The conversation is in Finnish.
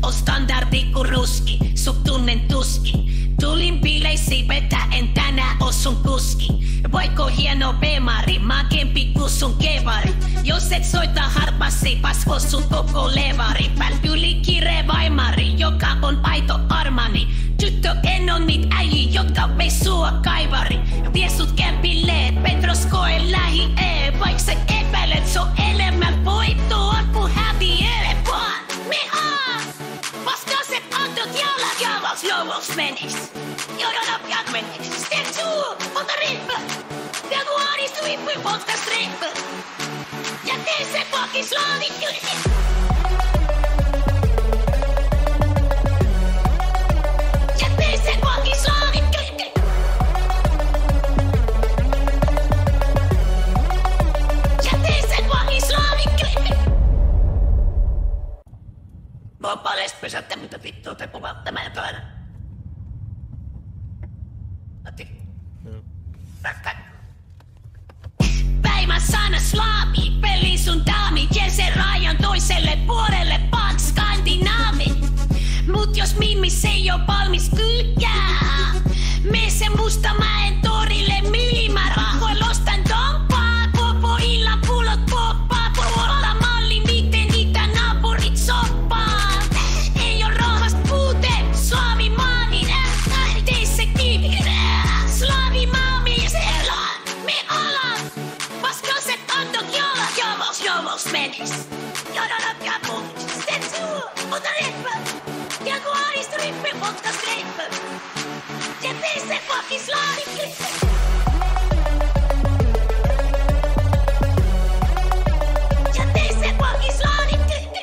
On standardi ku ruski, sut tunnen tuskin. Tulin bileisiin vetäen, tänään oo sun kuski. Voiko hieno bemari, makempi ku sun kevari. Jos et soita harpassi, pasvo sun koko levari. Pääl yli kireä vaimari, joka on aito armani. Tyttö en on niit äijii, jotka vei sua kaivari. Vie sut kämpille, Petros koe lähi vaik sä epäilet, so enemmän voittoa ku häviee vaan. Me vastaset antot jalat, javals menis. Jodona pian menis. Stetsu, ota riippä. Ja kun ahdistu ippi, podcast riippä. Ja tee se pakis laavit kylti. Mä oon paljon pesättä, mitä vittua te puhutte meidän päällä. Päivän sana slaami, peli sun daami. Jel sen rajan toiselle puolelle, pank skandinaavi. Mut jos mimmis ei oo valmis kylkää, mee sen Mustamäen torille myymään. Rahoin ostan dompaa, koko illan pullot poppaa. Puolella malli, miten itä naapurit soppaa. Ei oo rohvast puute, Slaavi maami. Tee se kivi, Slaavi maami. Siellä me alan, paskaset antot jalat. Javals menis. Jodona pian puhis. Stetsu, ota riippä. Ja kun ahdistu riippä, podcast riippä. Ja tee se pakis laavit klippä. Ja tee se pakis laavit klippä.